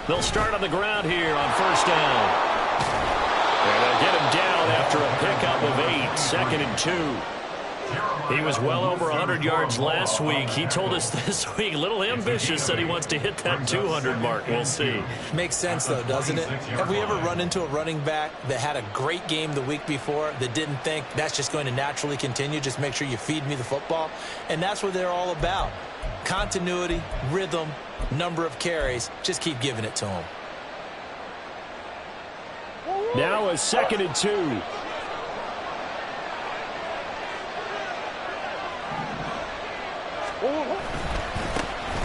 They'll start on the ground here on first down. And they'll get him down after a pickup of 8, 2nd and 2. He was well over 100 yards last week. He told us this week, a little ambitious, said he wants to hit that 200 mark. We'll see. Makes sense, though, doesn't it? Have we ever run into a running back that had a great game the week before that didn't think that's just going to naturally continue? Just make sure you feed me the football. And that's what they're all about. Continuity, rhythm, number of carries. Just keep giving it to him. Now a 2nd and 2.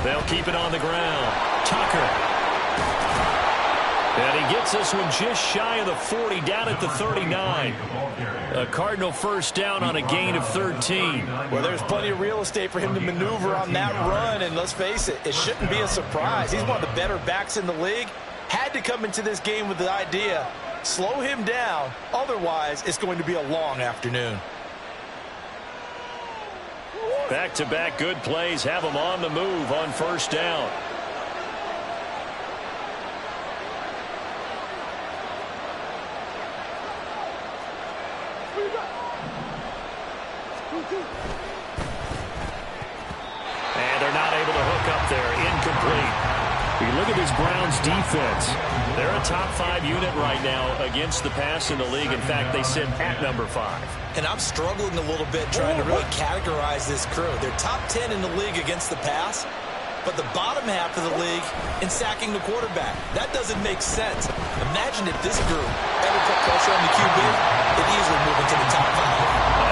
They'll keep it on the ground. Tucker. And he gets this one just shy of the 40, down at the 39. A Cardinal first down on a gain of 13. Well, there's plenty of real estate for him to maneuver on that run, and let's face it, it shouldn't be a surprise. He's one of the better backs in the league. Had to come into this game with the idea, slow him down, otherwise it's going to be a long afternoon. Back-to-back good plays have him on the move on first down. And they're not able to hook up there. Incomplete. You look at this Browns defense. They're a top 5 unit right now against the pass in the league. In fact, they sit at number 5. And I'm struggling a little bit trying to really categorize this crew. They're top 10 in the league against the pass, but the bottom half of the league in sacking the quarterback. That doesn't make sense. Imagine if this group ever put pressure on the QB, it'd easily move into the top 5.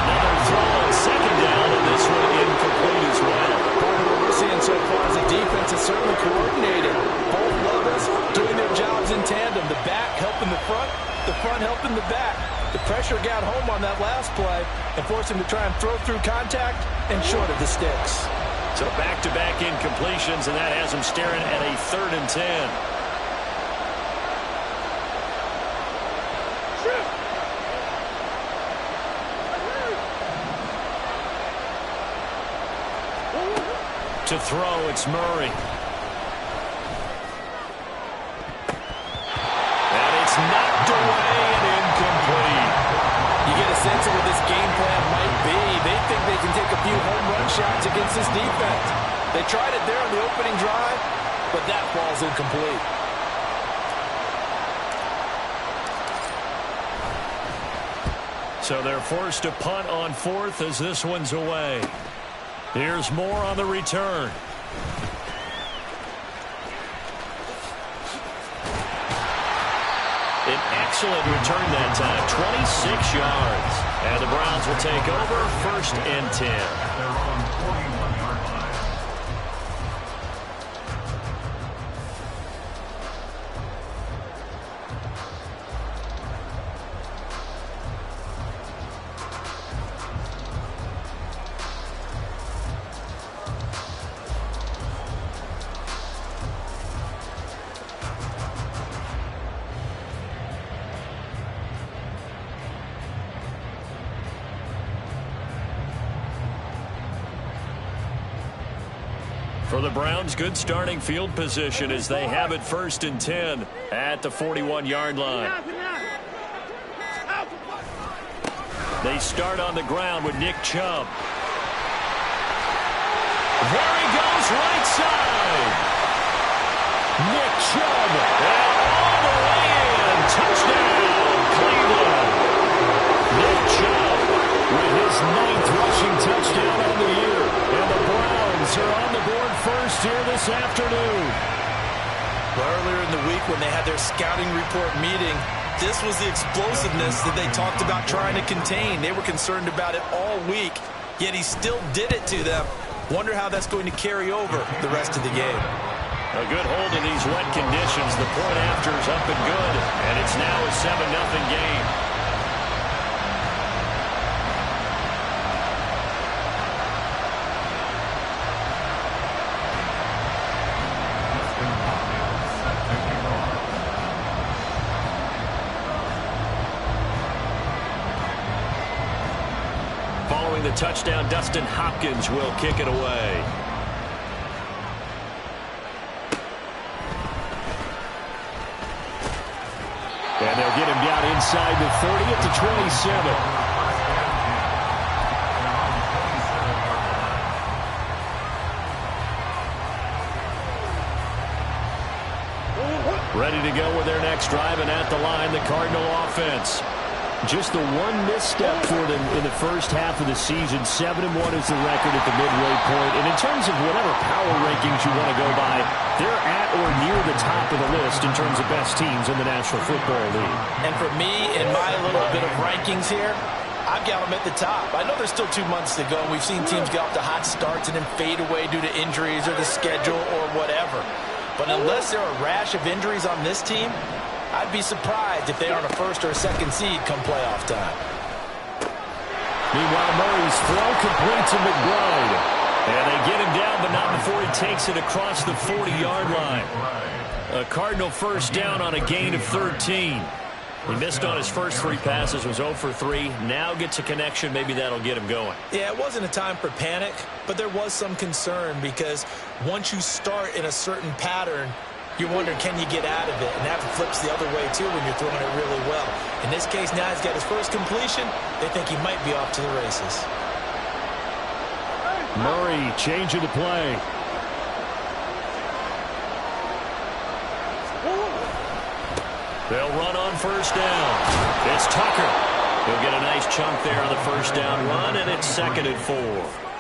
Another throw on 2nd down, and this one incomplete as well. Part of what we're seeing so far is the defense is certainly coordinated. Both levels doing their jobs in tandem. The back helping the front helping the back. The pressure got home on that last play and forced him to try and throw through contact and short of the sticks. So back-to-back incompletions, and that has him staring at a 3rd and 10. To throw, it's Murray. And it's knocked away and incomplete. You get a sense of what this game plan might be. They think they can take a few home run shots against this defense. They tried it there on the opening drive, but that ball's incomplete. So they're forced to punt on 4th as this one's away. Here's more on the return. An excellent return that time, 26 yards. And the Browns will take over 1st and 10. For the Browns, good starting field position as they have it 1st and 10 at the 41-yard line. They start on the ground with Nick Chubb. There he goes, right side. Nick Chubb, and all the way in. Touchdown, Cleveland. Nick Chubb with his 9th rushing touchdown on the year. And the Browns are on the board first here this afternoon. Well, earlier in the week when they had their scouting report meeting, this was the explosiveness that they talked about trying to contain. They were concerned about it all week, yet he still did it to them. Wonder how that's going to carry over the rest of the game. A good hold in these wet conditions. The point after is up and good, and it's now a 7-0 game. throwing the touchdown. Dustin Hopkins will kick it away. And they'll get him down inside the 30 at the 27. Ready to go with their next drive, and at the line, the Cardinal offense. Just the one misstep for them in the first half of the season. 7-1 is the record at the midway point. And in terms of whatever power rankings you want to go by, they're at or near the top of the list in terms of best teams in the National Football League. And for me, in my little bit of rankings here, I've got them at the top. I know there's still 2 months to go, and we've seen teams get off to hot starts and then fade away due to injuries or the schedule or whatever. But unless there are a rash of injuries on this team, I'd be surprised if they aren't a first or a second seed come playoff time. Meanwhile, Murray's throw complete to McBride. And they get him down, but not before he takes it across the 40-yard line. A Cardinal first down on a gain of 13. He missed on his first 3 passes, was 0 for 3. Now gets a connection. Maybe that'll get him going. Yeah, it wasn't a time for panic, but there was some concern because once you start in a certain pattern, you're wondering, can you get out of it? And that flips the other way, too, when you're throwing it really well. In this case, now he's got his first completion. They think he might be off to the races. Murray changing the play. They'll run on first down. It's Tucker. He'll get a nice chunk there on the first down run, and it's 2nd and 4.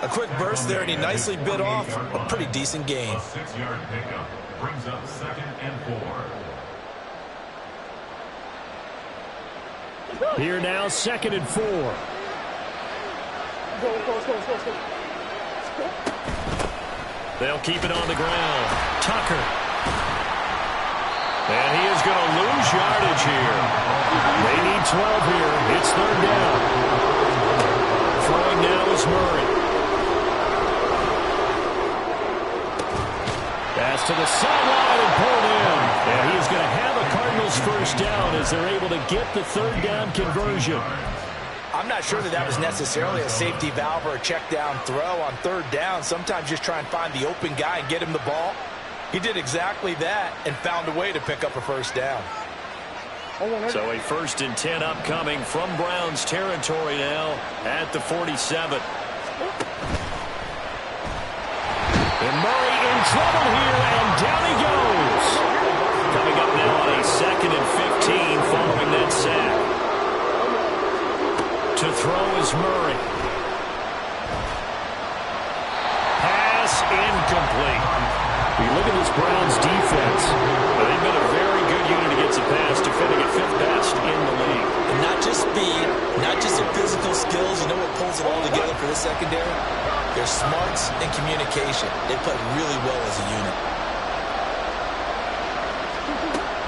A quick burst there, and he nicely bit off a pretty decent gain. 6-yard pickup brings up 2nd and 4. Here now, 2nd and 4. They'll keep it on the ground. Tucker. And he is going to lose yardage here. They need 12 here. It's 3rd down. Throwing now is Murray. Pass to the sideline and pulled in. And he is going to have a Cardinals first down as they're able to get the 3rd down conversion. I'm not sure that was necessarily a safety valve or a check down throw on 3rd down. Sometimes just try and find the open guy and get him the ball. He did exactly that and found a way to pick up a first down. So a 1st and 10 upcoming from Browns territory now at the 47. And Murray in trouble here, and down he goes. Coming up now on a 2nd and 15 following that sack. To throw is Murray. Pass incomplete. We look at this Browns defense. They've been a very good unit against the pass, defending at 5th best in the league. And not just speed, not just their physical skills. You know what pulls it all together for the secondary? Their smarts and communication. They play really well as a unit.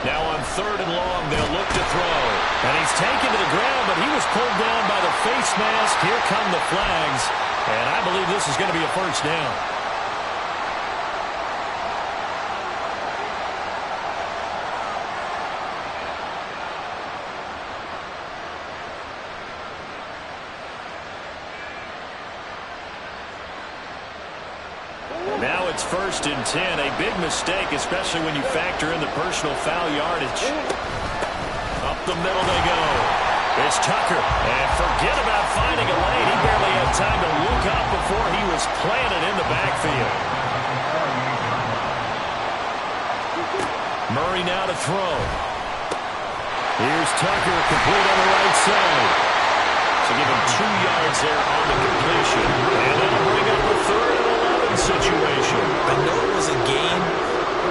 Now on 3rd and long, they'll look to throw. And he's taken to the ground, but he was pulled down by the face mask. Here come the flags. And I believe this is going to be a first down. Now it's 1st and 10. A big mistake, especially when you factor in the personal foul yardage. Up the middle they go. It's Tucker. And forget about finding a lane. He barely had time to look up before he was planted in the backfield. Murray now to throw. Here's Tucker, complete on the right side. So give him 2 yards there on the completion. And that'll bring up a 3rd and 11 situation. I know it was a game,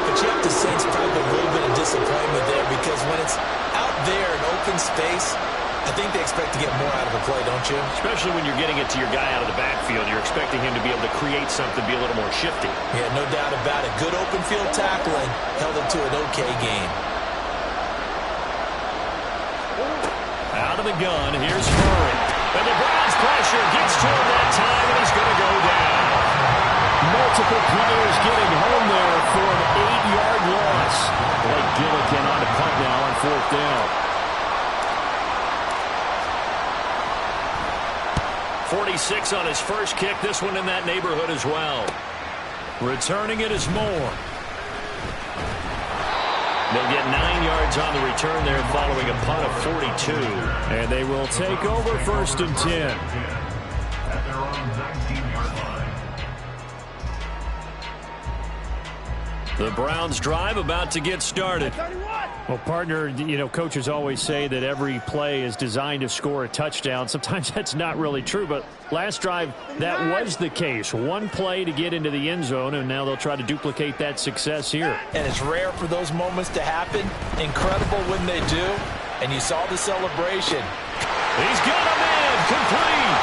but you have to sense probably a little bit of disappointment there because when it's out there in open space, I think they expect to get more out of the play, don't you? Especially when you're getting it to your guy out of the backfield. You're expecting him to be able to create something, be a little more shifty. Yeah, no doubt about it. Good open field tackling held it to an okay game. Out of the gun, here's Murray. And the Browns pressure gets to him that time, and he's going to go down. Multiple players getting home there for an 8-yard loss. Blake Gillikin on the punt now on 4th down. 46 on his first kick. This one in that neighborhood as well. Returning it is Moore. They'll get 9 yards on the return there following a punt of 42. And they will take over 1st and 10. At their own 19-yard line. The Browns drive about to get started. Well, partner, you know, coaches always say that every play is designed to score a touchdown. Sometimes that's not really true, but last drive, that was the case. One play to get into the end zone, and now they'll try to duplicate that success here. And it's rare for those moments to happen. Incredible when they do. And you saw the celebration. He's got a man complete.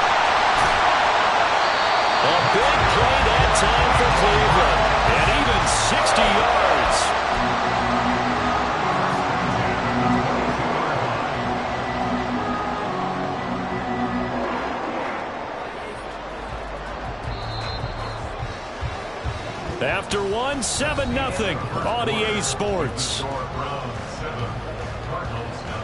A big play that time for Cleveland. And even 60 yards. After 7-0 on EA Sports. Browns 7, Cardinals 0.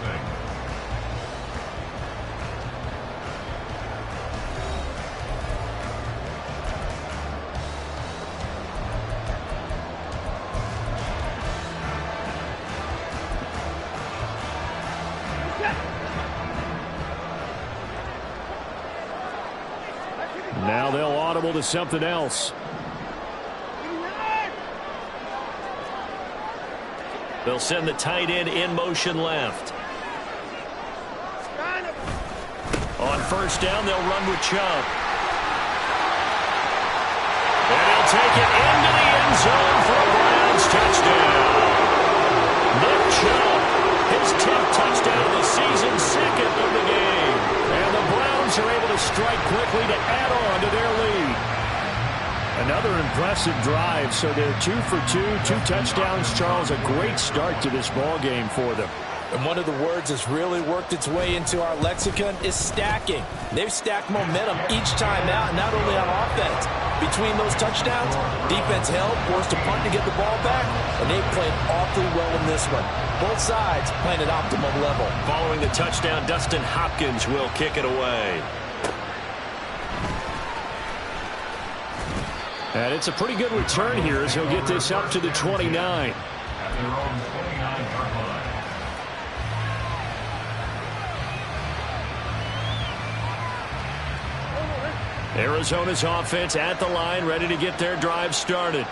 Now they'll audible to something else. They'll send the tight end in motion left. On 1st down, they'll run with Chubb. And he'll take it into the end zone for a Browns touchdown. Nick Chubb, his 10th touchdown of the season, 2nd of the game. And the Browns are able to strike quickly to add on to their lead. Another impressive drive, so they're 2 for 2, 2 touchdowns. Charles, a great start to this ball game for them. And one of the words that's really worked its way into our lexicon is stacking. They've stacked momentum each time out, not only on offense. Between those touchdowns, defense held, forced a punt to get the ball back, and they played awfully well in this one. Both sides playing at optimum level. Following the touchdown, Dustin Hopkins will kick it away. And it's a pretty good return here as he'll get this up to the 29. At their own 29-yard line. Arizona's offense at the line, ready to get their drive started.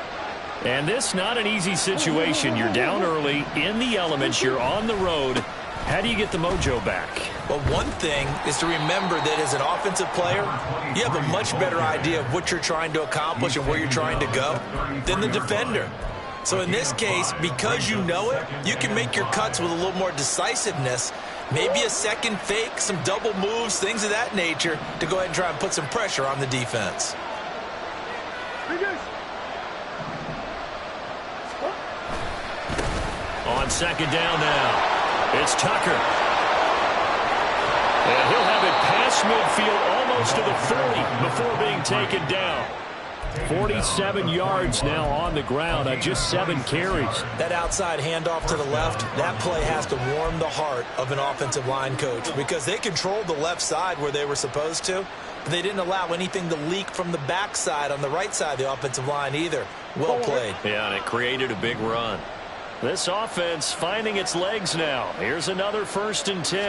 And this not an easy situation. You're down early, in the elements, you're on the road. How do you get the mojo back? Well, one thing is to remember that as an offensive player, you have a much better idea of what you're trying to accomplish and where you're trying to go than the defender. So in this case, because you know it, you can make your cuts with a little more decisiveness, maybe a second fake, some double moves, things of that nature, to go ahead and try and put some pressure on the defense. On 2nd down now. It's Tucker. And he'll have it past midfield almost to the 40 before being taken down. 47 yards now on the ground on just 7 carries. That outside handoff to the left, that play has to warm the heart of an offensive line coach because they controlled the left side where they were supposed to, but they didn't allow anything to leak from the backside on the right side of the offensive line either. Well played. Yeah, and it created a big run. This offense finding its legs now. Here's another 1st and 10.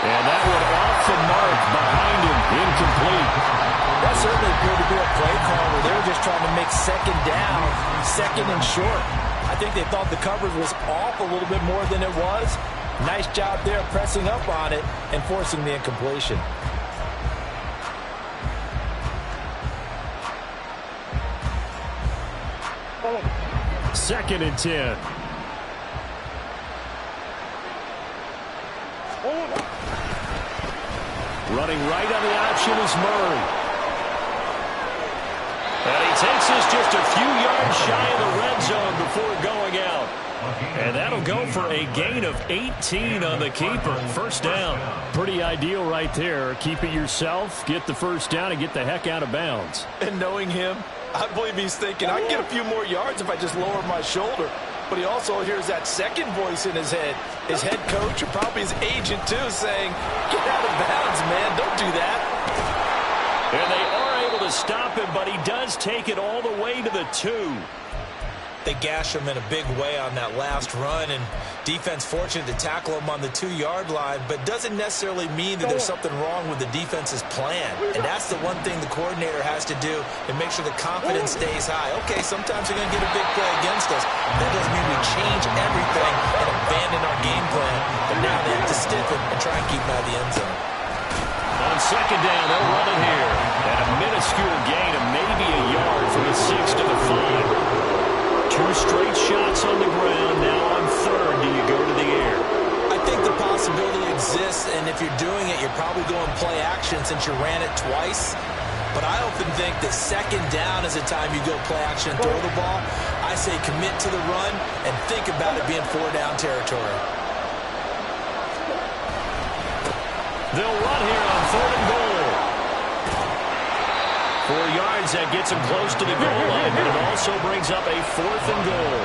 And that one off the mark behind him, incomplete. That certainly appeared to be a play call where they were just trying to make 2nd down, 2nd and short. I think they thought the coverage was off a little bit more than it was. Nice job there pressing up on it and forcing the incompletion. 2nd and 10. Running right on the option is Murray. And he takes this just a few yards shy of the red zone before going out. And that'll go for a gain of 18 on the keeper. 1st down. Pretty ideal right there. Keep it yourself, get the 1st down, and get the heck out of bounds. And knowing him, I believe he's thinking, I can get a few more yards if I just lower my shoulder. but he also hears that second voice in his head. His head coach, or probably his agent too, saying, get out of bounds, man. Don't do that. And they are able to stop him, but he does take it all the way to the 2. They gash him in a big way on that last run, and defense fortunate to tackle him on the 2-yard line, but doesn't necessarily mean that there's something wrong with the defense's plan. And that's the one thing the coordinator has to do to make sure the confidence stays high. Okay, sometimes you're going to get a big play against us. That doesn't mean we change everything and abandon our game plan. But now they have to stiffen and try and keep him out of the end zone. On second down, they'll run it here. And a minuscule gain of maybe a yard from the 6 to the 5. 2 straight shots on the ground. Now on third, do you go to the air? I think the possibility exists, and if you're doing it, you're probably going play action since you ran it twice. But I often think that second down is the time you go play action and throw the ball. I say commit to the run and think about it being 4-down territory. They'll run here on 3rd and goal. 4 yards, that gets him close to the goal line, but it also brings up a 4th and goal.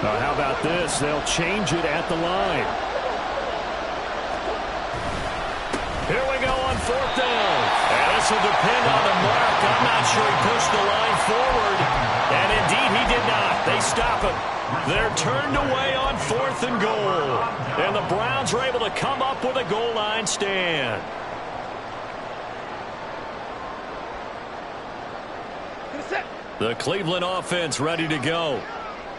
Now, how about this? They'll change it at the line. Here we go on 4th down. And this will depend on the mark. I'm not sure he pushed the line forward. And indeed, he did not. They stop him. They're turned away on 4th and goal. And the Browns are able to come up with a goal line stand. The Cleveland offense ready to go.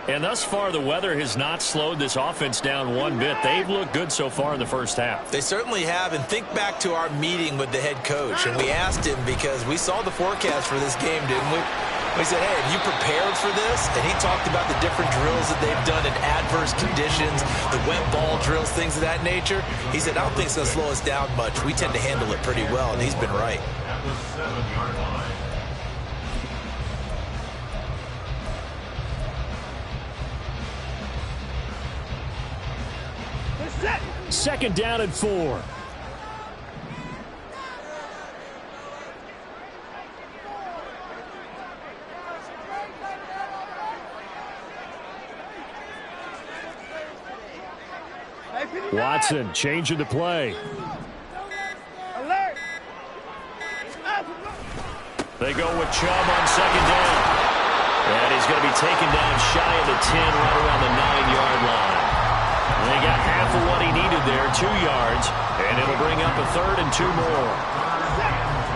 And thus far, the weather has not slowed this offense down one bit. They've looked good so far in the first half. They certainly have, and think back to our meeting with the head coach, and we asked him because we saw the forecast for this game, didn't we? We said, hey, have you prepared for this? And he talked about the different drills that they've done in adverse conditions, the wet ball drills, things of that nature. He said, I don't think it's going to slow us down much. We tend to handle it pretty well, and he's been right. At the 7-yard line. Second down and 4. Watson changing the play. They go with Chubb on second down. And he's going to be taken down shy of the 10, right around the 9-yard line. And they got half of what he needed there, 2 yards, and it'll bring up a 3rd and 2 more.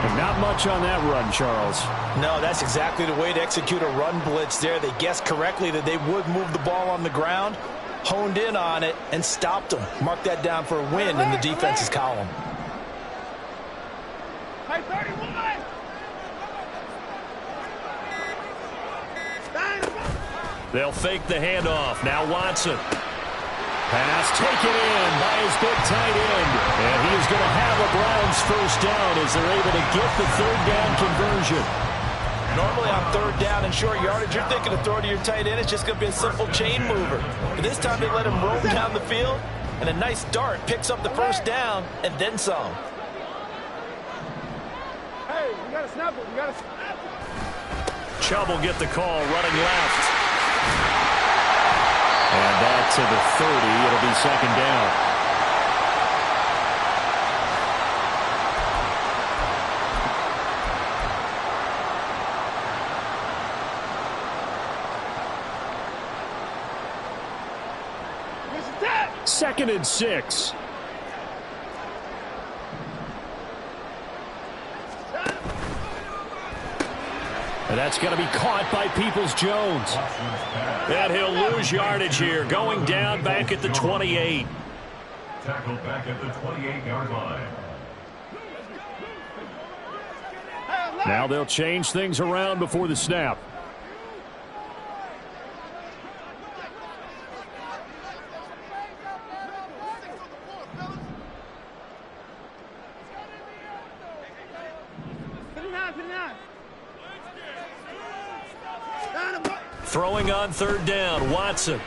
And not much on that run, Charles. No, that's exactly the way to execute a run blitz there. They guessed correctly that they would move the ball on the ground, honed in on it, and stopped them. Mark that down for a win in the defense's column. Hey, 31! They'll fake the handoff. Now Watson. Pass taken in by his big tight end. And he is going to have a Browns first down as they're able to get the 3rd down conversion. Normally on 3rd down and short yardage, you're thinking of throwing to your tight end. It's just going to be a simple chain mover. But this time they let him roam down the field, and a nice dart picks up the first down and then some. Hey, we got to snap it. We got to snap it. Chubb will get the call running left. And back to the 30. It'll be second down. Second and 6. And that's going to be caught by Peoples-Jones. And he'll lose yardage here, going down back at the 28. Tackled back at the 28-yard line. Now they'll change things around before the snap. Throwing on third down, Watson. And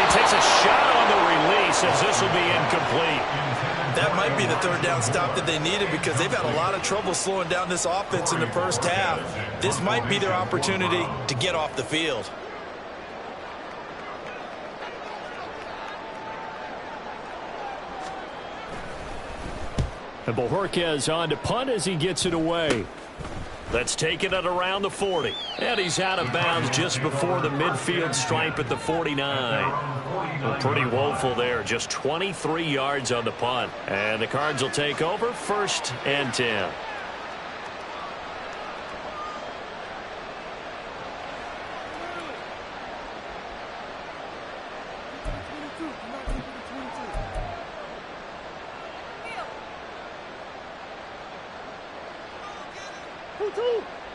he takes a shot on the release as this will be incomplete. That might be the third down stop that they needed because they've had a lot of trouble slowing down this offense in the first half. This might be their opportunity to get off the field. And Bojorquez on to punt as he gets it away. Let's take it at around the 40. And he's out of bounds just before the midfield stripe at the 49. Well, pretty woeful there. Just 23 yards on the punt. And the Cards will take over 1st and 10.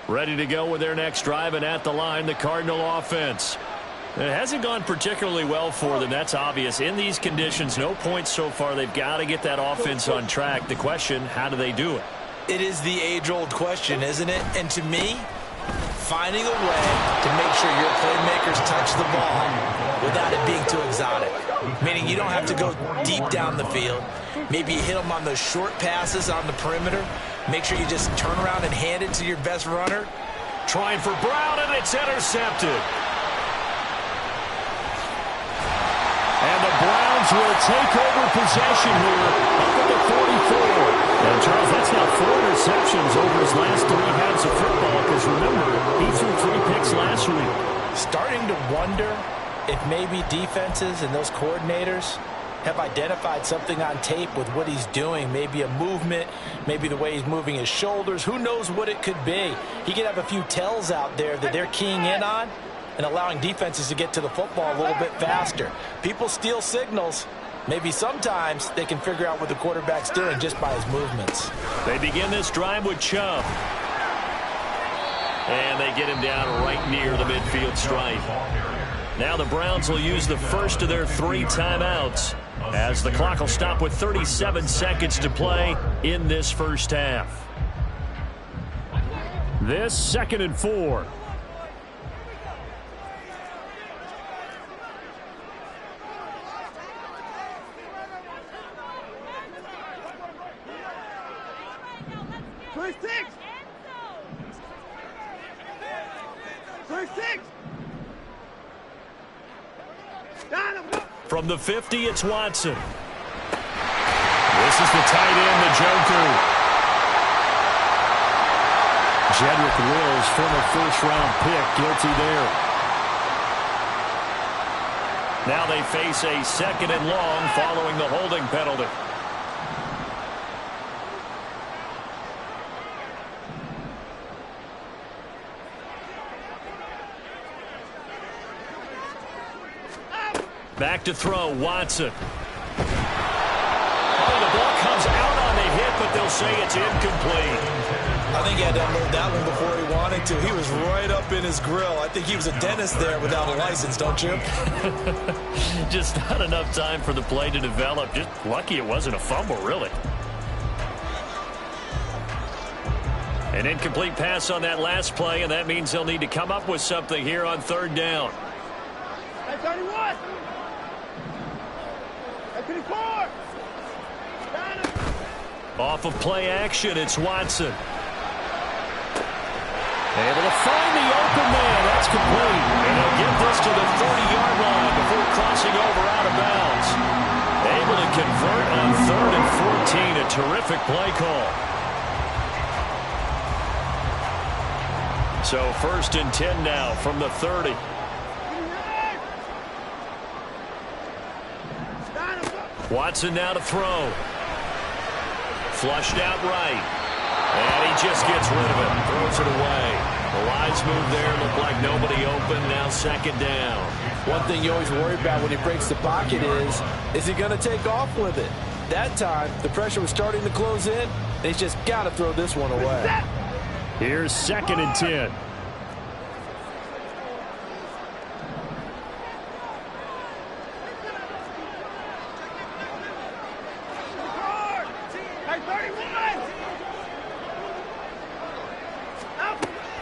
Ready to go with their next drive, and at the line, the Cardinal offense. It hasn't gone particularly well for them. That's obvious. In these conditions, no points so far. They've got to get that offense on track. The question, how do they do it? It is the age-old question, isn't it? And to me, finding a way to make sure your playmakers touch the ball without it being too exotic. Meaning you don't have to go deep down the field. Maybe you hit them on those short passes on the perimeter. Make sure you just turn around and hand it to your best runner. Trying for Brown, and it's intercepted. And the Browns will take over possession here up at the 44. And, Charles, that's now 4 interceptions over his last 3 halves of football because, remember, he threw 3 picks last week. Starting to wonder if maybe defenses and those coordinators have identified something on tape with what he's doing. Maybe a movement, maybe the way he's moving his shoulders. Who knows what it could be? He could have a few tells out there that they're keying in on and allowing defenses to get to the football a little bit faster. People steal signals. Maybe sometimes they can figure out what the quarterback's doing just by his movements. They begin this drive with Chubb. And they get him down right near the midfield stripe. Now the Browns will use the first of their 3 timeouts as the clock will stop with 37 seconds to play in this first half. This 2nd and 4. From the 50, it's Watson. This is the tight end, the Joker. Jedrick Wills, former first-round pick, guilty there. Now they face a 2nd and long following the holding penalty. Back to throw, Watson. Oh, the ball comes out on the hit, but they'll say it's incomplete. I think he had to unload that one before he wanted to. He was right up in his grill. I think he was a dentist there without a license, don't you? Just not enough time for the play to develop. Just lucky it wasn't a fumble, really. An incomplete pass on that last play, and that means they'll need to come up with something here on 3rd down. Hey, 31! 34! Off of play action, it's Watson. Able to find the open man. That's complete. And he'll get this to the 30-yard line before crossing over out of bounds. Able to convert on 3rd and 14. A terrific play call. So 1st and 10 now from the 30. Watson now to throw. Flushed out right. And he just gets rid of it. Throws it away. The lines move there. Look like nobody open. Now 2nd down. One thing you always worry about when he breaks the pocket is he going to take off with it? That time, the pressure was starting to close in. They just got to throw this one away. Here's 2nd and 10.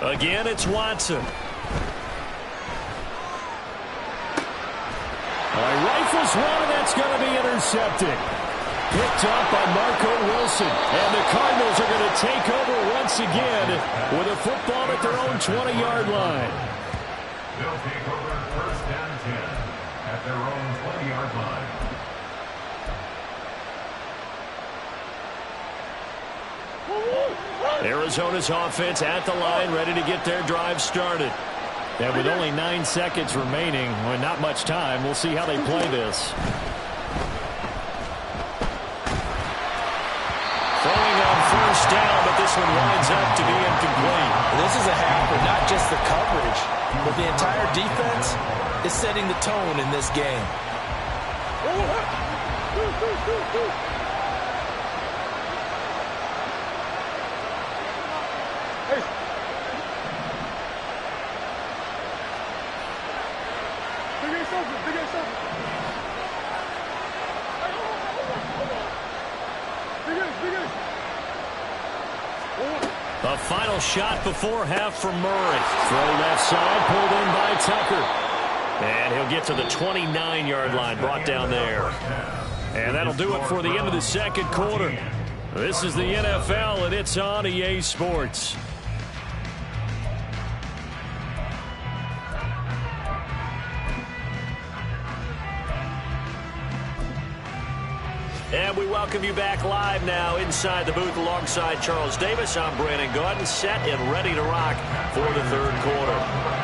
Again, it's Watson. Rifles one, and that's going to be intercepted. Picked up by Marco Wilson. And the Cardinals are going to take over once again with a football at their own 20-yard line. They'll take over first and 10 at their own 20-yard line. Arizona's offense at the line, ready to get their drive started. And with only 9 seconds remaining, well, not much time, we'll see how they play this. Throwing on first down, but this one winds up to be incomplete. This is a half where not just the coverage, but the entire defense is setting the tone in this game. A final shot before half from Murray. Throw left side, pulled in by Tucker. And he'll get to the 29-yard line, brought down there. And that'll do it for the end of the second quarter. This is the NFL, and it's on EA Sports. And we welcome you back live now inside the booth alongside Charles Davis. I'm Brandon Gaudin, set and ready to rock for the third quarter.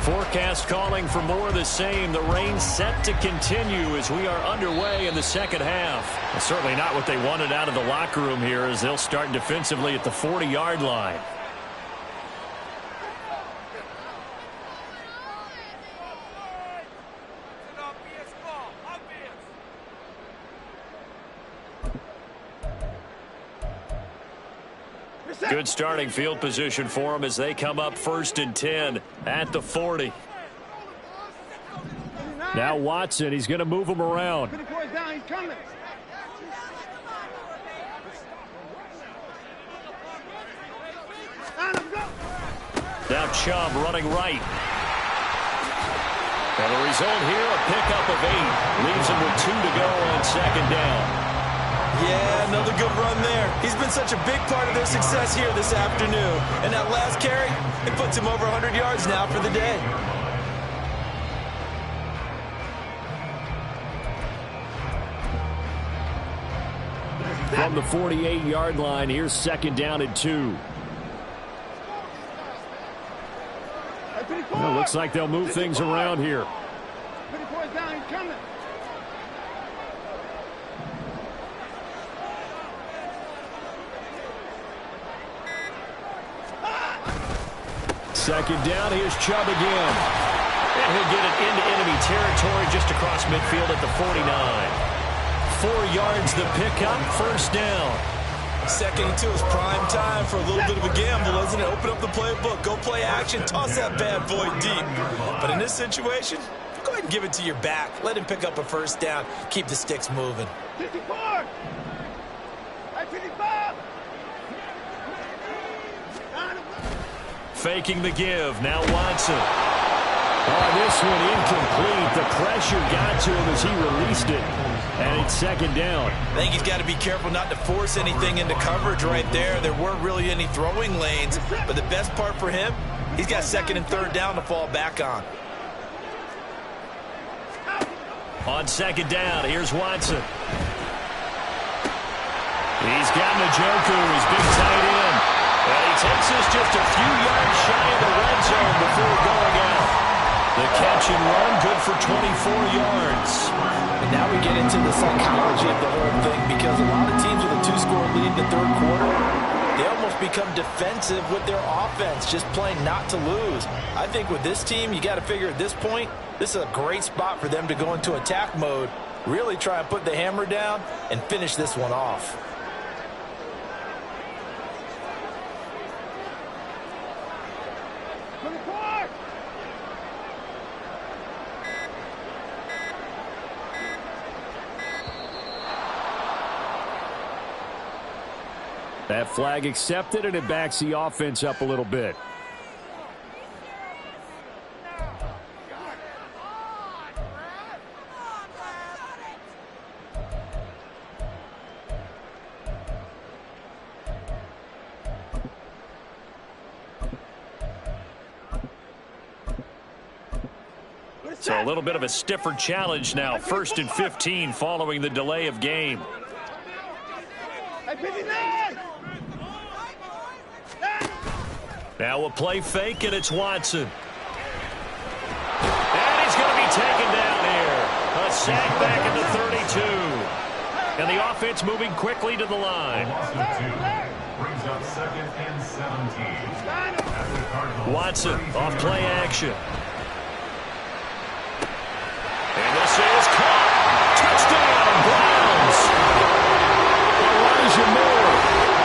Forecast calling for more of the same. The rain set to continue as we are underway in the second half. And certainly not what they wanted out of the locker room here as they'll start defensively at the 40-yard line. Good starting field position for them as they come up 1st and 10 at the 40. Now Watson, he's going to move them around. Now Chubb running right. And the result here, a pickup of 8. Leaves him with 2 to go on second down. Yeah, another good run there. He's been such a big part of their success here this afternoon. And that last carry, it puts him over 100 yards now for the day. From the 48-yard line, here's 2nd down and 2. Well, looks like they'll move things around here. Second down, here's Chubb again. And he'll get it into enemy territory just across midfield at the 49. 4 yards the pickup, 1st down. 2nd and 2 is prime time for a little bit of a gamble, isn't it? Open up the playbook, go play action, toss that bad boy deep. But in this situation, go ahead and give it to your back. Let him pick up a 1st down, keep the sticks moving. 54! 55! Faking the give. Now Watson. Oh, this one incomplete. The pressure got to him as he released it. And it's 2nd down. I think he's got to be careful not to force anything into coverage right there. There weren't really any throwing lanes. But the best part for him, he's got 2nd and 3rd down to fall back on. On 2nd down, here's Watson. He's got Njoku, his big tight end. And he takes us just a few yards shy of the red zone before going out. The catch and run, good for 24 yards. And now we get into the psychology of the whole thing, because a lot of teams with a 2-score lead in the 3rd quarter, they almost become defensive with their offense, just playing not to lose. I think with this team, you got to figure at this point, this is a great spot for them to go into attack mode, really try and put the hammer down and finish this one off. That flag accepted, and it backs the offense up a little bit. So a little bit of a stiffer challenge now. 1st and 15 following the delay of game. Now a play fake, and it's Watson. And he's going to be taken down here. A sack back at the 32. And the offense moving quickly to the line. Brings up 2nd and 17. Watson off play action. And this is caught. Touchdown, Browns. Elijah Moore,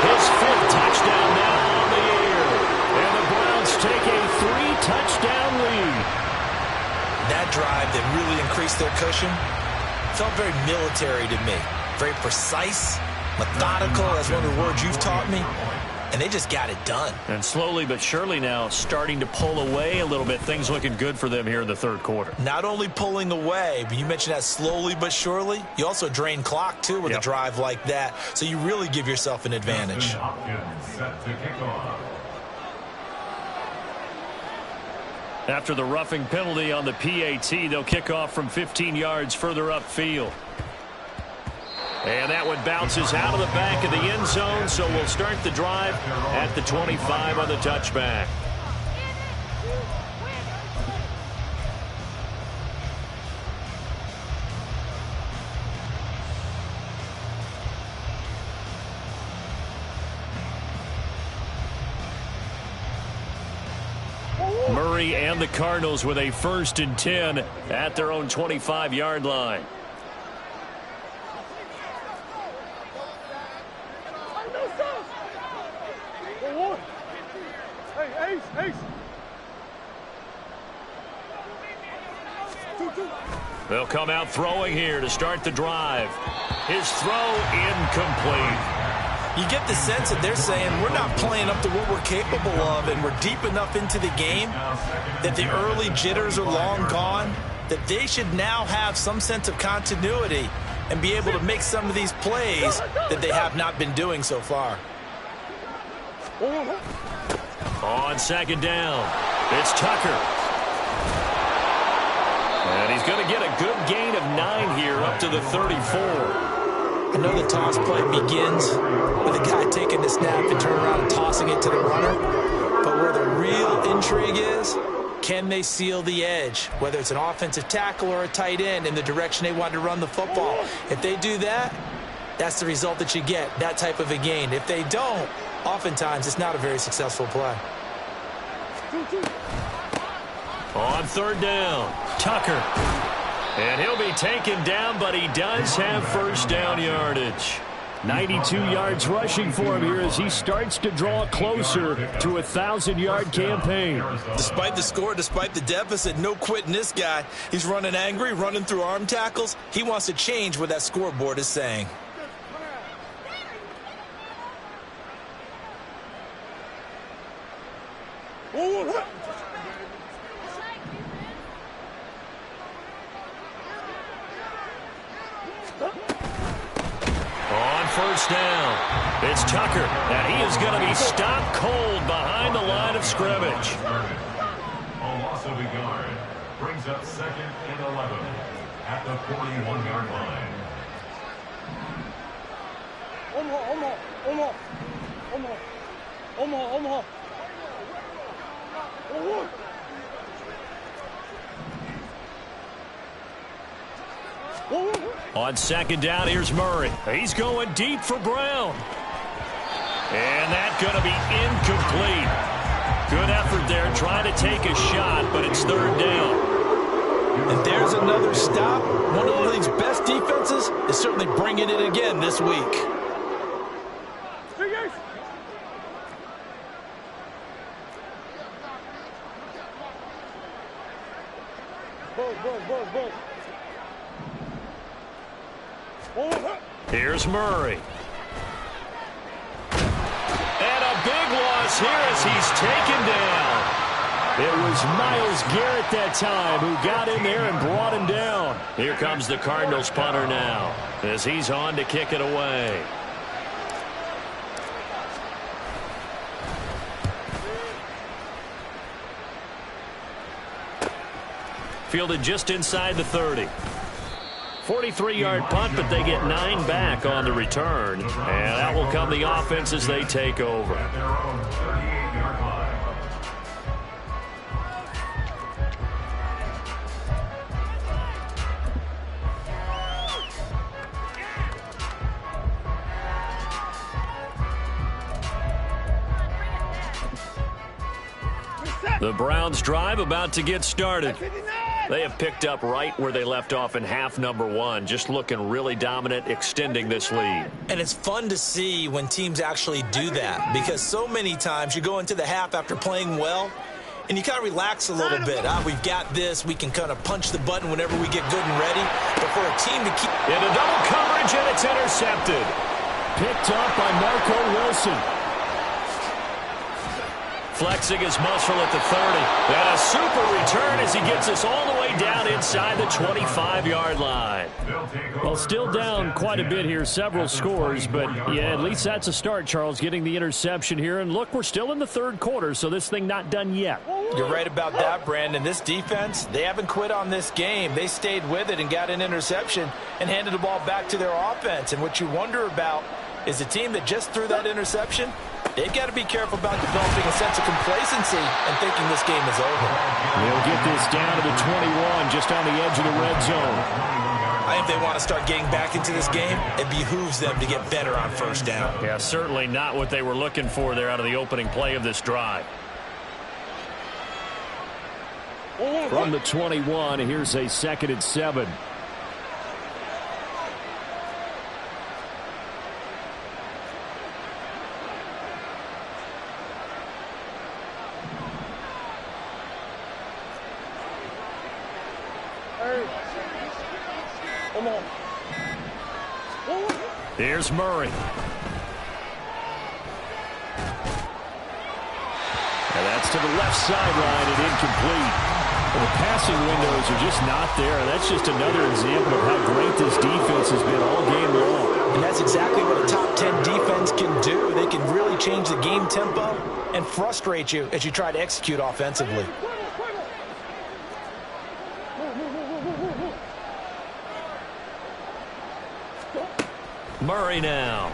his 5th touchdown now on the year. And the Browns take a 3-touchdown lead. That drive that really increased their cushion felt very military to me. Very precise, methodical, that's one of the words you've taught me. And they just got it done. And slowly but surely now starting to pull away a little bit. Things looking good for them here in the 3rd quarter. Not only pulling away, but you mentioned that slowly but surely. You also drain clock, too, with a drive like that. So you really give yourself an advantage. Set to kick off. After the roughing penalty on the PAT, they'll kick off from 15 yards further upfield. And that one bounces out of the back of the end zone, so we'll start the drive at the 25 on the touchback. Murray and the Cardinals with a 1st and 10 at their own 25-yard line. They'll come out throwing here to start the drive. His throw incomplete. You get the sense that they're saying we're not playing up to what we're capable of, and we're deep enough into the game that the early jitters are long gone, that they should now have some sense of continuity and be able to make some of these plays that they have not been doing so far. On 2nd down, it's Tucker. And he's going to get a good gain of 9 here up to the 34. I know the toss play begins with a guy taking the snap and turning around and tossing it to the runner. But where the real intrigue is, can they seal the edge, whether it's an offensive tackle or a tight end, in the direction they want to run the football? If they do that, that's the result that you get, that type of a gain. If they don't, oftentimes it's not a very successful play. On 3rd down, Tucker. And he'll be taken down, but he does have 1st down yardage. 92 yards rushing for him here as he starts to draw closer to a 1,000-yard campaign. Despite the score, despite the deficit, no quitting this guy. He's running angry, running through arm tackles. He wants to change what that scoreboard is saying. On 1st down, it's Tucker, and he is going to be stopped cold behind the line of scrimmage. A loss of a yard brings up 2nd and 11 at the 41-yard line. On 2nd down, here's Murray. He's going deep for Brown. And that's going to be incomplete. Good effort there, trying to take a shot, but it's 3rd down. And there's another stop. One of the league's best defenses is certainly bringing it again this week. Here's Murray. And a big loss here as he's taken down. It was Myles Garrett that time who got in there and brought him down. Here comes the Cardinals punter now as he's on to kick it away. Fielded just inside the 30. 43-yard punt, but they get 9 back on the return. And that will come the offense as they take over. At their own 38-yard line. The Browns drive about to get started. They have picked up right where they left off in half number 1, just looking really dominant, extending this lead. And it's fun to see when teams actually do that, because so many times you go into the half after playing well and you kind of relax a little bit. We've got this. We can kind of punch the button whenever we get good and ready. But for a team to keep... Into double coverage, and it's intercepted. Picked up by Marco Wilson. Flexing his muscle at the 30. And a super return as he gets us all the way down inside the 25-yard line. Well, still down quite a bit here, several scores, but yeah, at least that's a start, Charles, getting the interception here. And look, we're still in the third quarter, so this thing not done yet. You're right about that, Brandon. This defense, they haven't quit on this game. They stayed with it and got an interception and handed the ball back to their offense. And what you wonder about is the team that just threw that interception, they've got to be careful about developing a sense of complacency and thinking this game is over. They'll get this down to the 21, just on the edge of the red zone. I think they want to start getting back into this game. It behooves them to get better on first down. Yeah, certainly not what they were looking for there out of the opening play of this drive. From the 21, here's a 2nd and 7. Here's Murray. And that's to the left sideline and incomplete. Well, the passing windows are just not there. That's just another example of how great this defense has been all game long. And that's exactly what a top 10 defense can do. They can really change the game tempo and frustrate you as you try to execute offensively. Murray now.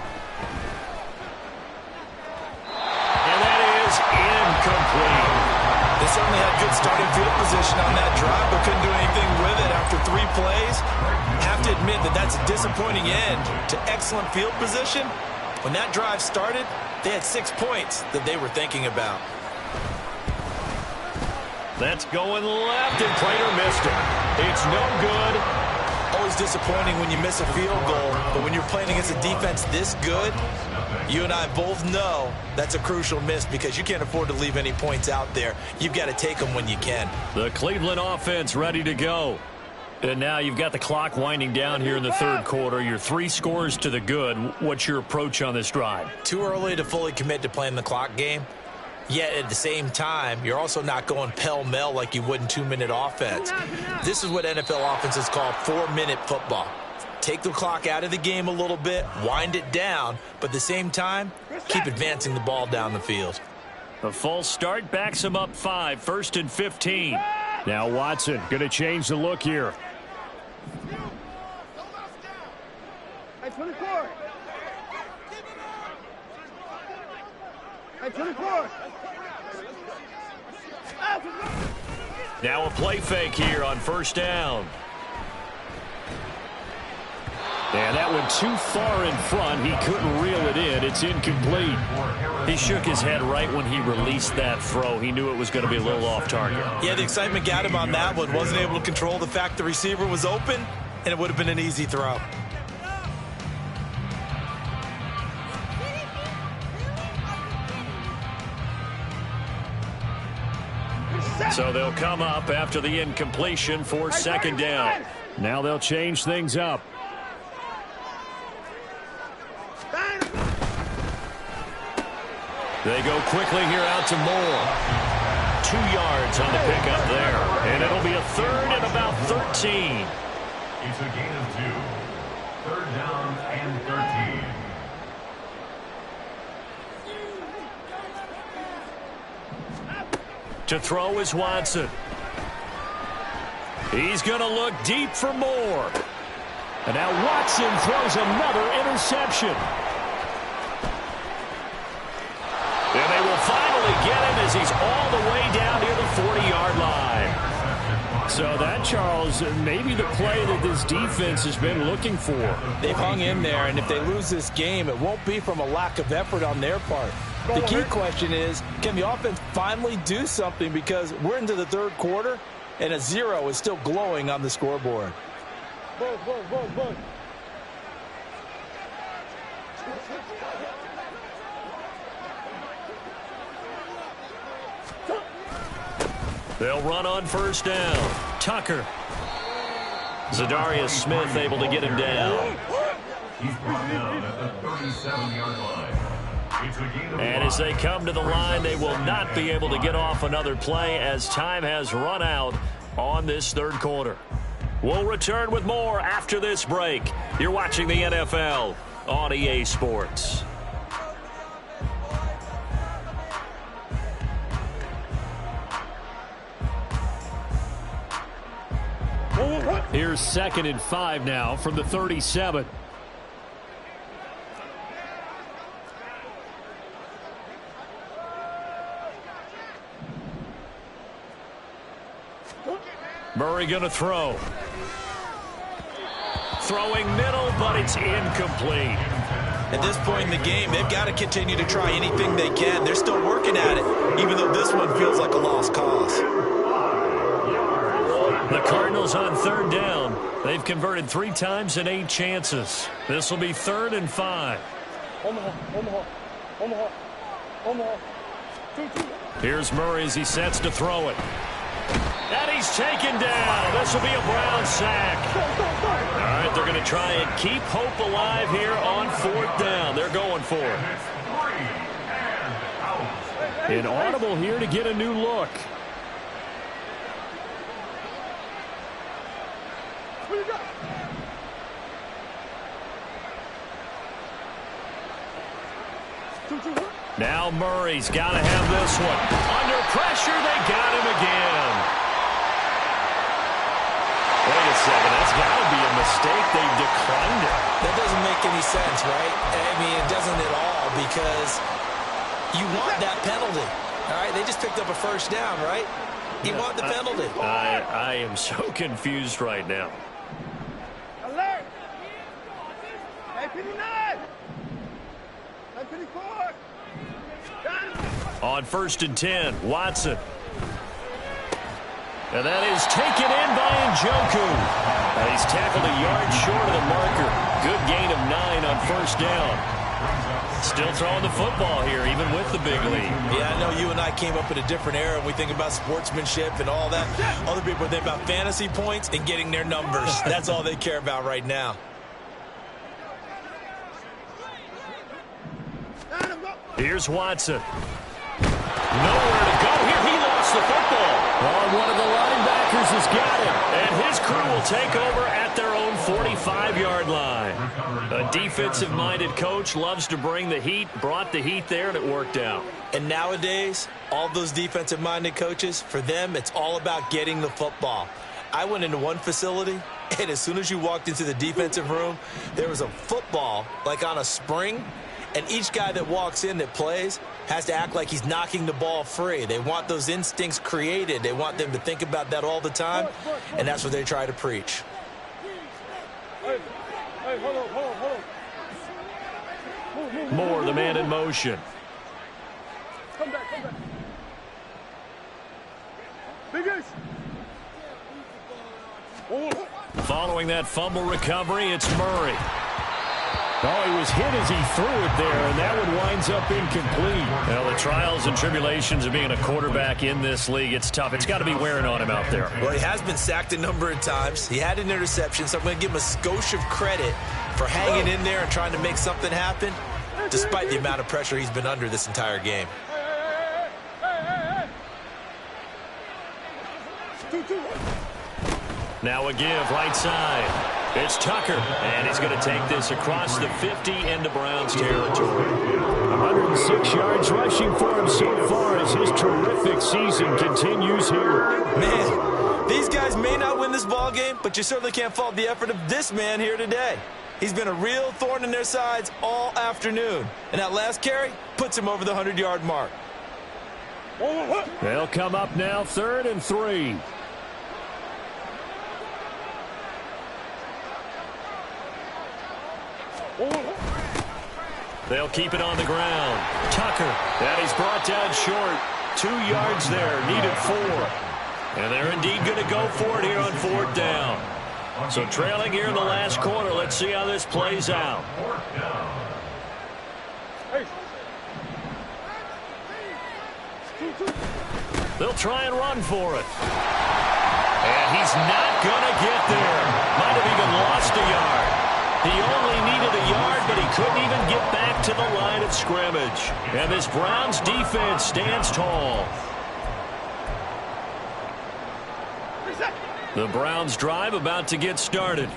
And that is incomplete. They certainly had good starting field position on that drive, but couldn't do anything with it after 3 plays. I have to admit that that's a disappointing end to excellent field position. When that drive started, they had 6 points that they were thinking about. That's going left, and Prater missed it. It's no good. Always disappointing when you miss a field goal, but when you're playing against a defense this good, you and I both know that's a crucial miss because you can't afford to leave any points out there. You've got to take them when you can. The Cleveland offense ready to go. And now you've got the clock winding down here in the third quarter. You're 3 scores to the good. What's your approach on this drive? Too early to fully commit to playing the clock game. Yet at the same time, you're also not going pell-mell like you would in 2-minute offense. This is what NFL offenses call 4-minute football. Take the clock out of the game a little bit, wind it down, but at the same time, keep advancing the ball down the field. A false start backs him up 5, 1st and 15. Now Watson going to change the look here. Hey, 24. Hey, 24. Now a play fake here on 1st down. And that went too far in front. He couldn't reel it in. It's incomplete. He shook his head right when he released that throw. He knew it was going to be a little off target. Yeah, the excitement got him on that one. Wasn't able to control the fact the receiver was open, and it would have been an easy throw. So they'll come up after the incompletion for second down. Now they'll change things up. They go quickly here out to Moore. 2 yards on the pickup there. And it'll be a third and about 13. It's a gain of 2. Third down and 13. To throw is Watson. He's going to look deep for Moore. And now Watson throws another interception. And they will finally get him as he's all the way down near the 40-yard line. So that, Charles, maybe the play that this defense has been looking for. They've hung in there, and if they lose this game, it won't be from a lack of effort on their part. The key question is, can the offense finally do something, because we're into the third quarter, and a 0 is still glowing on the scoreboard. They'll run on first down. Tucker. Zadarius Smith able to get him down. He's brought down at the 37-yard line. It's a gain of 5. And as they come to the line, they will not be able to get off another play as time has run out on this third quarter. We'll return with more after this break. You're watching the NFL on EA Sports. Here's 2nd and 5 now from the 37. Murray going to throw. Throwing middle, but it's incomplete. At this point in the game, they've got to continue to try anything they can. They're still working at it, even though this one feels like a lost cause. The Cardinals on third down. They've converted 3 times in 8 chances. This will be 3rd and 5. Here's Murray as he sets to throw it. And he's taken down. This will be a Brown sack. All right, they're going to try and keep hope alive here on 4th down. They're going for it. Inaudible here to get a new look. Now Murray's got to have this one. Under pressure, they got him again. Wait a second, that's got to be a mistake. They declined it. That doesn't make any sense, right? I mean, it doesn't at all, because you want that penalty. All right, they just picked up a first down, right? You want the penalty. I am so confused right now. Alert! 959! 954! On 1st and 10, Watson. And that is taken in by Njoku. And he's tackled a yard short of the marker. Good gain of 9 on first down. Still throwing the football here, even with the big lead. Yeah, I know you and I came up in a different era, and we think about sportsmanship and all that. Other people think about fantasy points and getting their numbers. That's all they care about right now. Here's Watson. Nowhere to go here. He lost the football. Oh, one of the linebackers has got it. And his crew will take over at their own 45-yard line. A defensive-minded coach loves to bring the heat, brought the heat there, and it worked out. And nowadays, all those defensive-minded coaches, for them, it's all about getting the football. I went into one facility, and as soon as you walked into the defensive room, there was a football, like on a spring, and each guy that walks in that plays has to act like he's knocking the ball free. They want those instincts created. They want them to think about that all the time, and that's what they try to preach. Hey, hold on. Moore, the man in motion. Come back. Biggest. Following that fumble recovery, it's Murray. Oh, he was hit as he threw it there, and that one winds up incomplete. Well, the trials and tribulations of being a quarterback in this league, it's tough. It's got to be wearing on him out there. Well, he has been sacked a number of times. He had an interception, so I'm going to give him a skosh of credit for hanging in there and trying to make something happen, despite the amount of pressure he's been under this entire game. Now a give, right side. It's Tucker, and he's going to take this across the 50 into Browns territory. 106 yards rushing for him so far as his terrific season continues here. Man, these guys may not win this ball game, but you certainly can't fault the effort of this man here today. He's been a real thorn in their sides all afternoon, and that last carry puts him over the 100-yard mark. They'll come up now, 3rd and 3. They'll keep it on the ground. Tucker, that he's brought down short. 2 yards there, needed 4. And they're indeed going to go for it here on 4th down. So trailing here in the last quarter. Let's see how this plays out. They'll try and run for it. And he's not going to get there. Might have even lost a yard. He only needed a yard, but he couldn't even get back to the line of scrimmage. And this Browns defense stands tall. The Browns drive about to get started.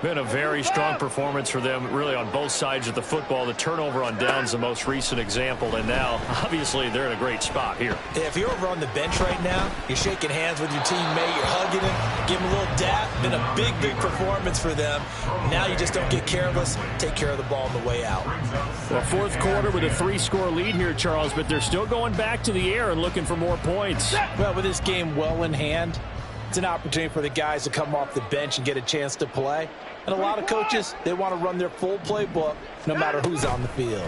Been a very strong performance for them, really, on both sides of the football. The turnover on downs, the most recent example, and now, obviously, they're in a great spot here. Yeah, if you're over on the bench right now, you're shaking hands with your teammate, you're hugging him, give him a little dap. Been a big, big performance for them. Now you just don't get careless. Take care of the ball on the way out. Well, 4th quarter with a 3-score lead here, Charles, but they're still going back to the air and looking for more points. Well, with this game well in hand, it's an opportunity for the guys to come off the bench and get a chance to play. And a lot of coaches, they want to run their full playbook no matter who's on the field.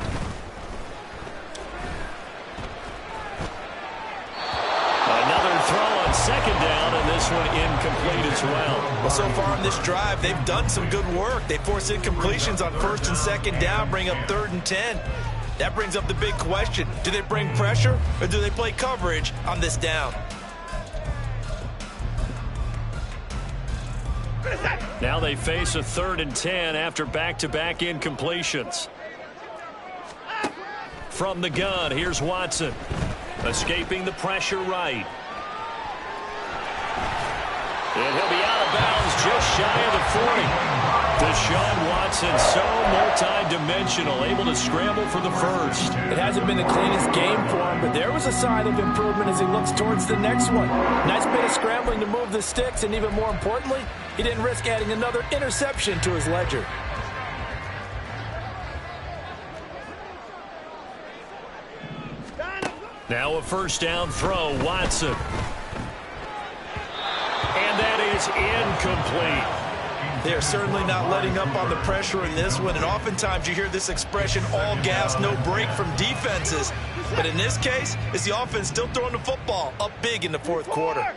Another throw on 2nd down, and this one incomplete as well. Well, so far on this drive, they've done some good work. They forced incompletions on 1st and 2nd down, bring up 3rd and 10. That brings up the big question. Do they bring pressure, or do they play coverage on this down? Now they face a 3rd and 10 after back-to-back incompletions. From the gun, here's Watson. Escaping the pressure right. And he'll be out of bounds just shy of the 40. Deshaun Watson, so multi-dimensional, able to scramble for the first. It hasn't been the cleanest game for him, but there was a sign of improvement as he looks towards the next one. Nice bit of scrambling to move the sticks, and even more importantly, he didn't risk adding another interception to his ledger. Now a 1st down throw, Watson. And that is incomplete. They're certainly not letting up on the pressure in this one, and oftentimes you hear this expression, all gas, no break from defenses. But in this case, it's the offense still throwing the football up big in the 4th quarter.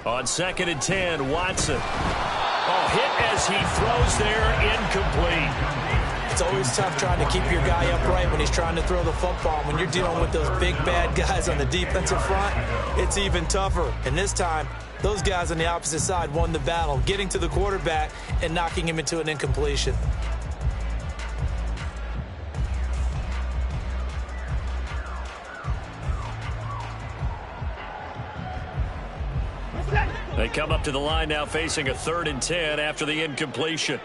On 2nd and 10, Watson. Oh, hit as he throws there, incomplete. It's always tough trying to keep your guy upright when he's trying to throw the football. When you're dealing with those big, bad guys on the defensive front, it's even tougher. And this time, those guys on the opposite side won the battle, getting to the quarterback and knocking him into an incompletion. They come up to the line now facing a 3rd and 10 after the incompletion.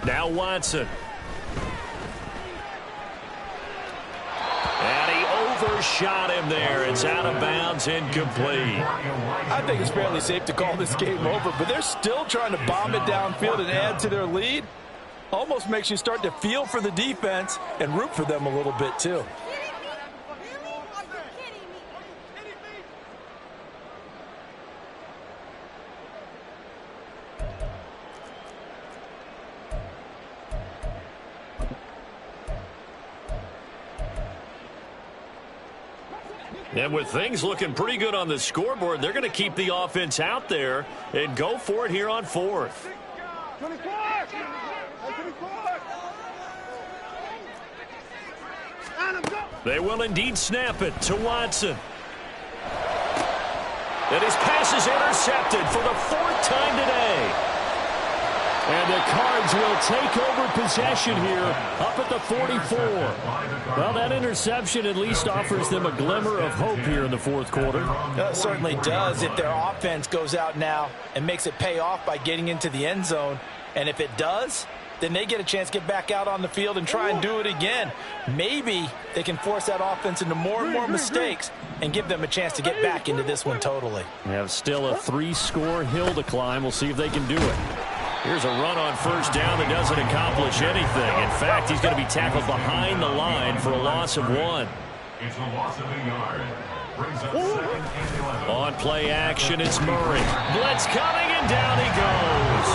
Now Watson. And he overshot him there. It's out of bounds, incomplete. I think it's fairly safe to call this game over, but they're still trying to bomb it downfield and add to their lead. Almost makes you start to feel for the defense and root for them a little bit too. And with things looking pretty good on the scoreboard, they're going to keep the offense out there and go for it here on 4th. 24! 24! They will indeed snap it to Watson. And his pass is intercepted for the 4th time today. And the Cards will take over possession here up at the 44. Well, that interception at least offers them a glimmer of hope here in the 4th quarter. It certainly does if their offense goes out now and makes it pay off by getting into the end zone. And if it does, then they get a chance to get back out on the field and try and do it again. Maybe they can force that offense into more and more mistakes and give them a chance to get back into this one totally. They have still a 3-score hill to climb. We'll see if they can do it. Here's a run on 1st down that doesn't accomplish anything. In fact, he's going to be tackled behind the line for a loss of 1. It's a loss of a yard. Brings up 2nd and 11. On play action, it's Murray. Blitz coming, and down he goes.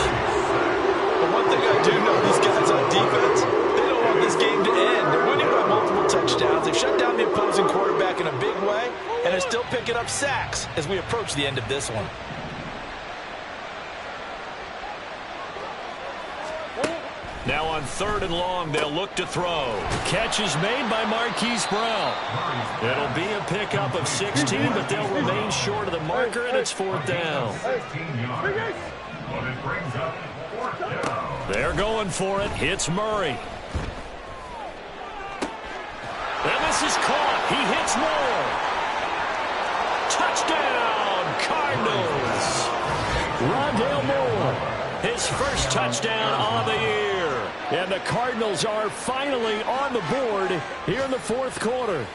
But one thing I do know, these guys on defense, they don't want this game to end. They're winning by multiple touchdowns. They've shut down the opposing quarterback in a big way, and they're still picking up sacks as we approach the end of this one. Now on 3rd and long, they'll look to throw. Catch is made by Marquise Brown. It'll be a pickup of 16, but they'll remain short of the marker, and it's 4th down. 16 yards. But it brings up 4th down. They're going for it. Hits Murray. And this is caught. He hits Moore. Touchdown, Cardinals. Rondale Moore. His first touchdown on the year. And the Cardinals are finally on the board here in the 4th quarter.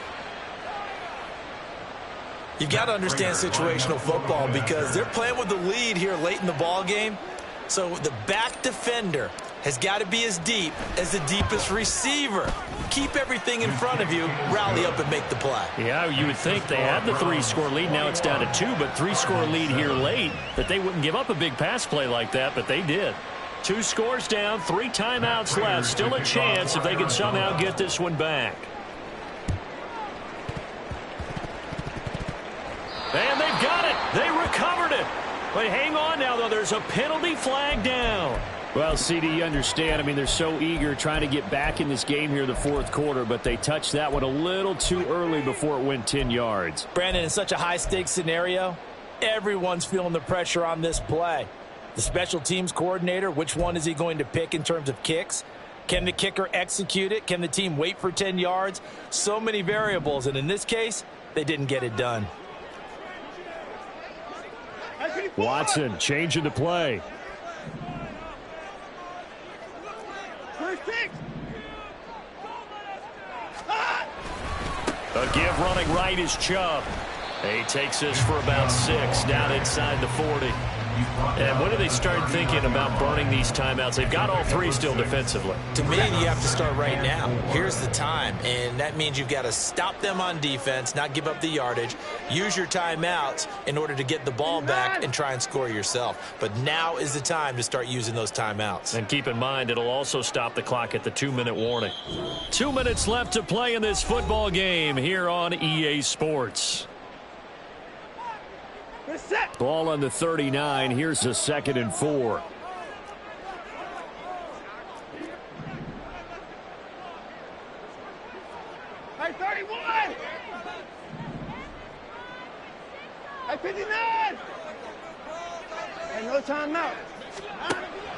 You've got to understand situational football because they're playing with the lead here late in the ball game. So the back defender has got to be as deep as the deepest receiver. Keep everything in front of you, rally up and make the play. Yeah, you would think they had the 3-score lead. Now it's down to 2, but 3-score lead here late, that they wouldn't give up a big pass play like that, but they did. 2 scores down, 3 timeouts left. Still a chance if they can somehow get this one back. And they've got it. They recovered it. But hang on now, though. There's a penalty flag down. Well, CD, you understand. I mean, they're so eager trying to get back in this game here in the 4th quarter, but they touched that one a little too early before it went 10 yards. Brandon, in such a high-stakes scenario, everyone's feeling the pressure on this play. The special teams coordinator, which one is he going to pick in terms of kicks? Can the kicker execute it? Can the team wait for 10 yards? So many variables, and in this case, they didn't get it done. Watson changing the play. A give running right is Chubb. He takes this for about 6 down inside the 40. And when do they start thinking about burning these timeouts? They've got all 3 still defensively. To me, you have to start right now. Here's the time, and that means you've got to stop them on defense, not give up the yardage, use your timeouts in order to get the ball back and try and score yourself. But now is the time to start using those timeouts. And keep in mind, it'll also stop the clock at the 2-minute warning. 2 minutes left to play in this football game here on EA Sports. Ball on the 39. Here's a 2nd and 4. Hey, 31! Hey, 59! Hey, no timeout.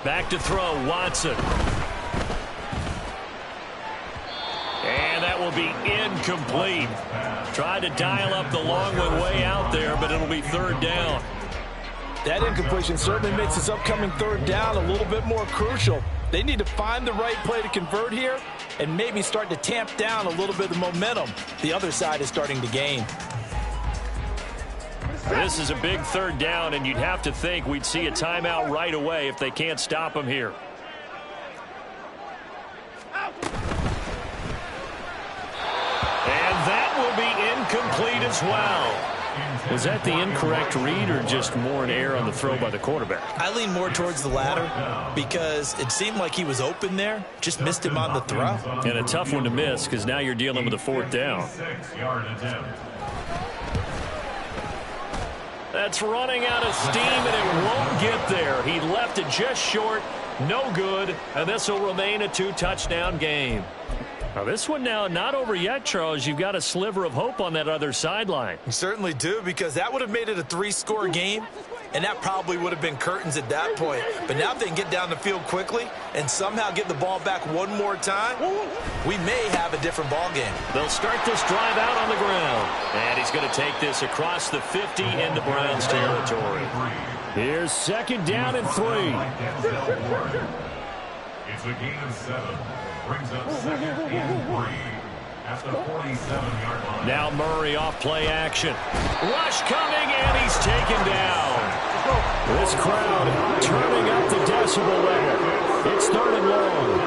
Back to throw, Watson. And that will be incomplete. Tried to dial up the long one way out there, but it'll be 3rd down. That incompletion certainly makes this upcoming 3rd down a little bit more crucial. They need to find the right play to convert here and maybe start to tamp down a little bit of momentum the other side is starting to gain. This is a big 3rd down, and you'd have to think we'd see a timeout right away if they can't stop them here. And that will be incomplete as well. Was that the incorrect read or just more an error on the throw by the quarterback? I lean more towards the latter because it seemed like he was open there, just missed him on the throw. And a tough one to miss because now you're dealing with a 4th down. 6-yard attempt. That's running out of steam, and it won't get there. He left it just short. No good, and this will remain a 2-touchdown game. Now, this one now not over yet, Charles. You've got a sliver of hope on that other sideline. You certainly do, because that would have made it a 3-score game, and that probably would have been curtains at that point. But now if they can get down the field quickly and somehow get the ball back one more time, we may have a different ball game. They'll start this drive out on the ground. And he's going to take this across the 50 into Browns territory. Here's 2nd down and 3. It's a gain of 7. Brings up 2nd and 3. At the 47-yard line. Now Murray off play action. Rush coming, and he's taken down. This crowd turning up the decibel level. It's 3rd and long.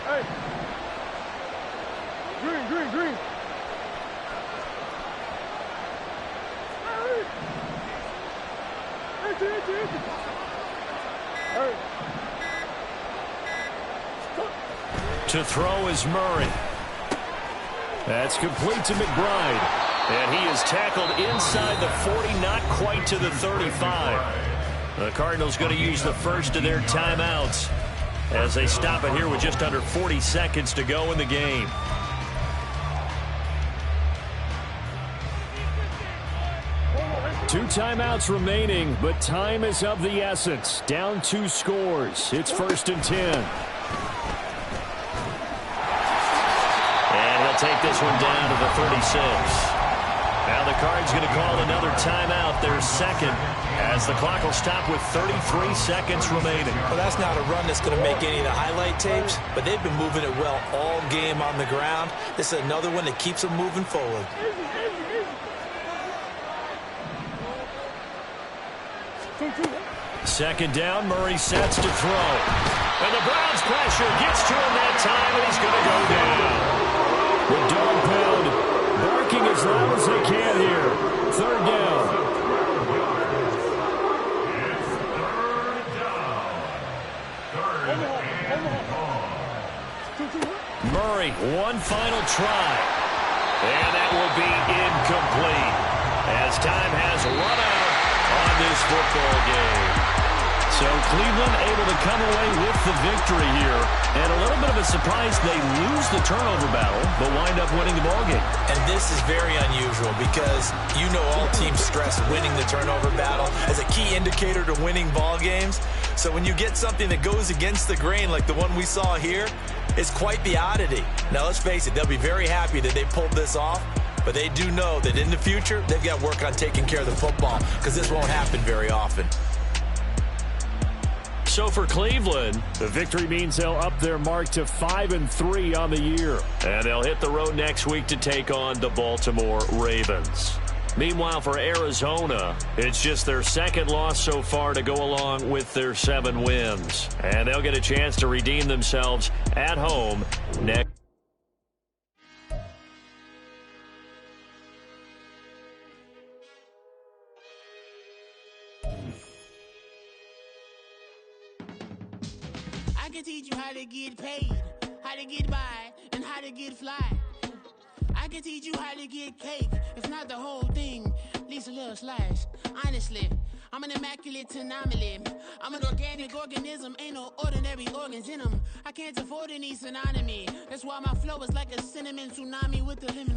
Hey. Green. To throw is Murray. That's complete to McBride. And he is tackled inside the 40, not quite to the 35. The Cardinals going to use the first of their timeouts as they stop it here with just under 40 seconds to go in the game. Two timeouts remaining, but time is of the essence. Down 2 scores. It's 1st and 10. And he'll take this one down to the 36. Now the Cards going to call another timeout, their second, as the clock will stop with 33 seconds remaining. Well, that's not a run that's going to make any of the highlight tapes, but they've been moving it well all game on the ground. This is another one that keeps them moving forward. Second down, Murray sets to throw. And the Browns pressure gets to him that time, and he's going to go down. The dog pound barking as loud as they can here. 3rd down. It's 3rd down. 3rd and long. Murray, one final try. And that will be incomplete as time has run out on this football game. So Cleveland able to come away with the victory here. And a little bit of a surprise, they lose the turnover battle, but wind up winning the ball game. And this is very unusual because you know all teams stress winning the turnover battle as a key indicator to winning ball games. So when you get something that goes against the grain like the one we saw here, it's quite the oddity. Now let's face it, they'll be very happy that they pulled this off. But they do know that in the future, they've got to work on taking care of the football because this won't happen very often. So for Cleveland, the victory means they'll up their mark to 5-3 on the year. And they'll hit the road next week to take on the Baltimore Ravens. Meanwhile, for Arizona, it's just their 2nd loss so far to go along with their 7 wins. And they'll get a chance to redeem themselves at home next. I can teach you how to get paid, how to get by, and how to get fly. I can teach you how to get cake, if not the whole thing, at least a little slice. Honestly, I'm an immaculate anomaly. I'm an organic organism, ain't no ordinary organs in them. I can't afford any synonymy. That's why my flow is like a cinnamon tsunami with a lemon.